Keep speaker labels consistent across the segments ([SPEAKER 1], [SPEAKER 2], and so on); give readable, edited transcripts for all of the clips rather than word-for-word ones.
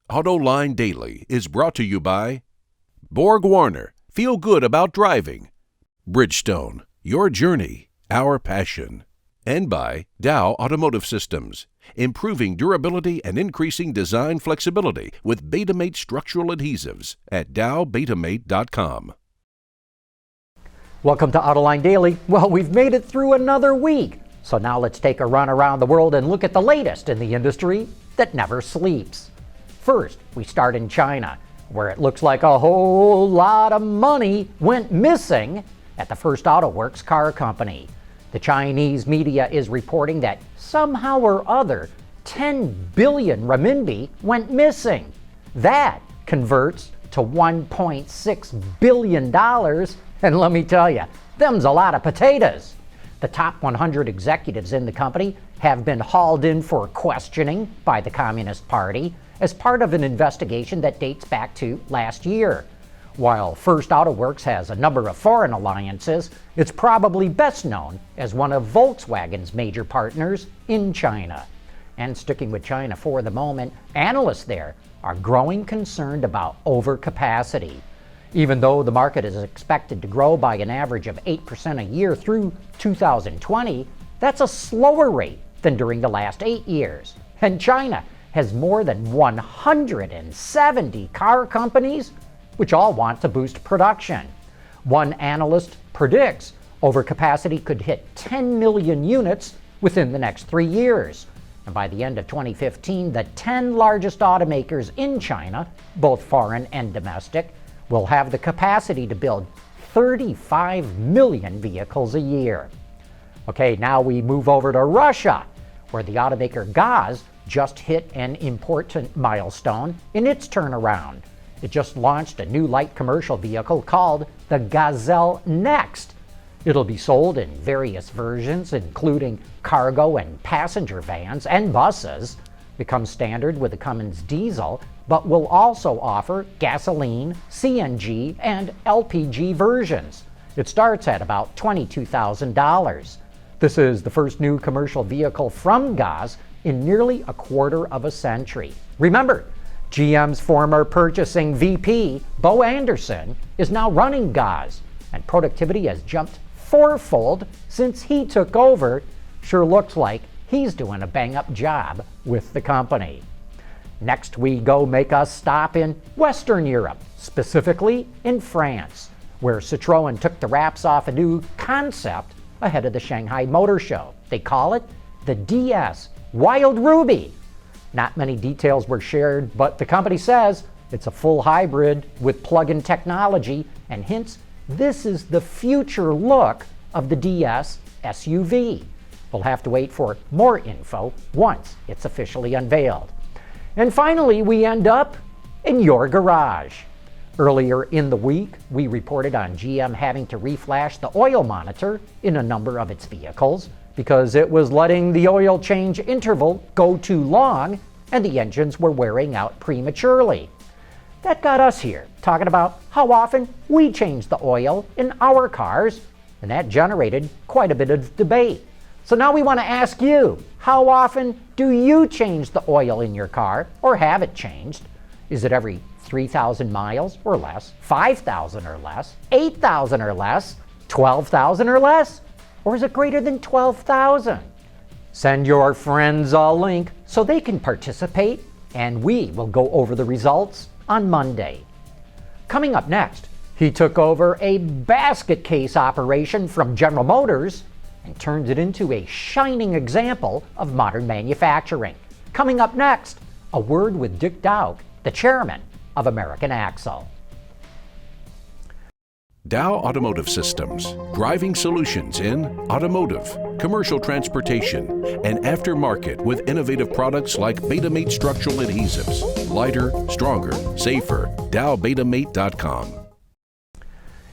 [SPEAKER 1] Autoline Daily is brought to you by Borg Warner, feel good about driving. Bridgestone, your journey, our passion. And by Dow Automotive Systems, improving durability and increasing design flexibility with Betamate structural adhesives at dowbetamate.com.
[SPEAKER 2] Welcome to Autoline Daily. Well, we've made it through another week. So now let's take a run around the world and look at the latest in the industry that never sleeps. First, we start in China, where it looks like a whole lot of money went missing at the First Auto Works car company. The Chinese media is reporting that somehow or other 10 billion renminbi went missing. That converts to $1.6 billion, and let me tell you, them's a lot of potatoes. The top 100 executives in the company have been hauled in for questioning by the Communist Party as part of an investigation that dates back to last year. While First Auto Works has a number of foreign alliances, it's probably best known as one of Volkswagen's major partners in China. And sticking with China for the moment, analysts there are growing concerned about overcapacity. Even though the market is expected to grow by an average of 8% a year through 2020, that's a slower rate than during the last 8 years. And China has more than 170 car companies, which all want to boost production. One analyst predicts overcapacity could hit 10 million units within the next 3 years. And by the end of 2015, the 10 largest automakers in China, both foreign and domestic, will have the capacity to build 35 million vehicles a year. Okay, now we move over to Russia, where the automaker Gaz just hit an important milestone in its turnaround. It just launched a new light commercial vehicle called the Gazelle Next. It'll be sold in various versions, including cargo and passenger vans and buses, become standard with the Cummins diesel, but will also offer gasoline, CNG, and LPG versions. It starts at about $22,000. This is the first new commercial vehicle from Gaz in nearly a quarter of a century. Remember, GM's former purchasing VP, Bo Anderson, is now running Gaz, and productivity has jumped fourfold since he took over. Sure looks like he's doing a bang-up job with the company. Next, we go make a stop in Western Europe, specifically in France, where Citroën took the wraps off a new concept ahead of the Shanghai Motor Show. They call it the DS Wild Ruby. Not many details were shared, but the company says it's a full hybrid with plug-in technology and hints this is the future look of the DS SUV. We'll have to wait for more info once it's officially unveiled. And finally, we end up in your garage. Earlier in the week, we reported on GM having to reflash the oil monitor in a number of its vehicles because it was letting the oil change interval go too long and the engines were wearing out prematurely. That got us here talking about how often we change the oil in our cars, and that generated quite a bit of debate. So now we want to ask you, how often do you change the oil in your car or have it changed? Is it every 3,000 miles or less, 5,000 or less, 8,000 or less, 12,000 or less? Or is it greater than 12,000? Send your friends a link so they can participate, and we will go over the results on Monday. Coming up next, he took over a basket case operation from General Motors and turned it into a shining example of modern manufacturing. Coming up next, a word with Dick Dowk, the chairman of American Axle.
[SPEAKER 1] Dow Automotive Systems, driving solutions in automotive, commercial transportation, and aftermarket with innovative products like Betamate structural adhesives. Lighter, stronger, safer. dowbetamate.com.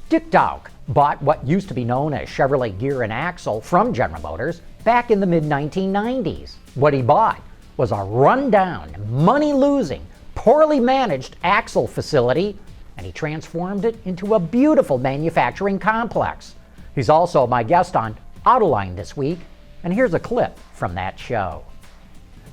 [SPEAKER 2] Dick Dowk bought what used to be known as Chevrolet Gear and Axle from General Motors back in the mid-1990s. What he bought was a rundown, money-losing, poorly managed axle facility, and he transformed it into a beautiful manufacturing complex. He's also my guest on Autoline this week, and here's a clip from that show.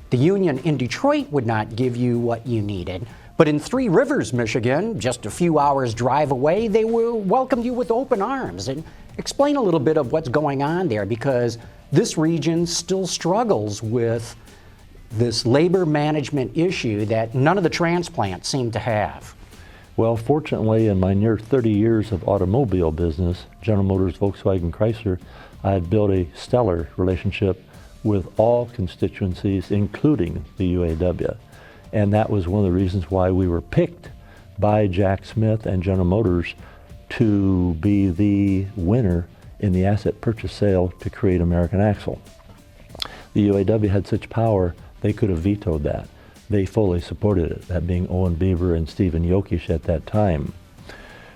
[SPEAKER 2] The union in Detroit would not give you what you needed. But in Three Rivers, Michigan, just a few hours drive away, they will welcome you with open arms. And explain a little bit of what's going on there, because this region still struggles with this labor management issue that none of the transplants seem to have.
[SPEAKER 3] Well, fortunately, in my near 30 years of automobile business, General Motors, Volkswagen, Chrysler, I had built a stellar relationship with all constituencies, including the UAW. And that was one of the reasons why we were picked by Jack Smith and General Motors to be the winner in the asset purchase sale to create American Axle. The UAW had such power, they could have vetoed that. They fully supported it, that being Owen Beaver and Stephen Yokish at that time.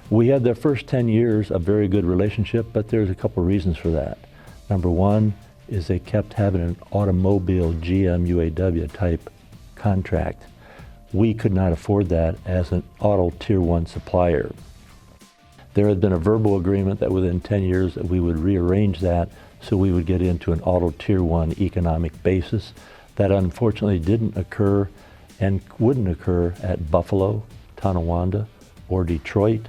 [SPEAKER 3] We had the first 10 years a very good relationship, but there's a couple reasons for that. Number one is they kept having an automobile GM UAW type contract. We could not afford that as an auto tier 1 supplier. There had been a verbal agreement that within 10 years that we would rearrange that so we would get into an auto tier 1 economic basis. That unfortunately didn't occur and wouldn't occur at Buffalo, Tonawanda, or Detroit,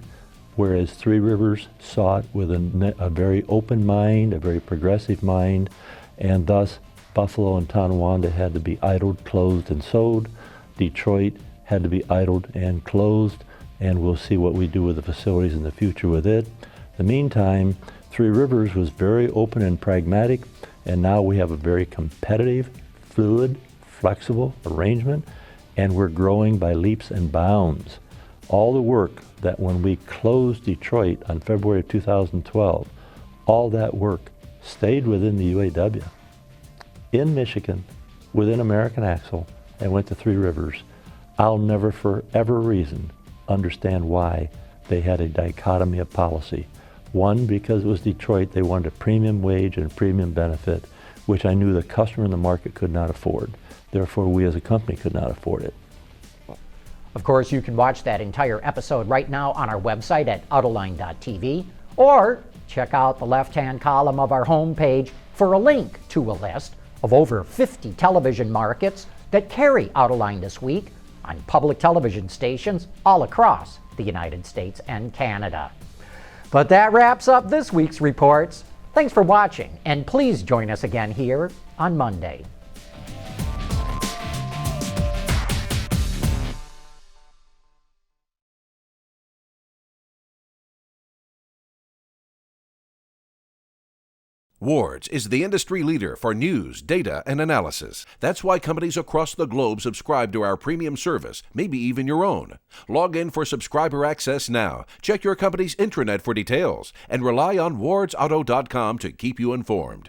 [SPEAKER 3] whereas Three Rivers saw it with a very open mind, a very progressive mind, and thus Buffalo and Tonawanda had to be idled, closed, and sold. Detroit had to be idled and closed, and we'll see what we do with the facilities in the future with it. In the meantime, Three Rivers was very open and pragmatic, and now we have a very competitive, fluid, flexible arrangement, and we're growing by leaps and bounds. All the work that when we closed Detroit on February of 2012, all that work stayed within the UAW, in Michigan, within American Axle, and went to Three Rivers. I'll never for ever reason understand why they had a dichotomy of policy. One, because it was Detroit, they wanted a premium wage and a premium benefit, which I knew the customer in the market could not afford. Therefore, we as a company could not afford it.
[SPEAKER 2] Of course, you can watch that entire episode right now on our website at Autoline.tv, or check out the left-hand column of our homepage for a link to a list of over 50 television markets that carry Autoline this week on public television stations all across the United States and Canada. But that wraps up this week's reports. Thanks for watching, and please join us again here on Monday.
[SPEAKER 1] Ward's is the industry leader for news, data, and analysis. That's why companies across the globe subscribe to our premium service, maybe even your own. Log in for subscriber access now. Check your company's intranet for details, and rely on wardsauto.com to keep you informed.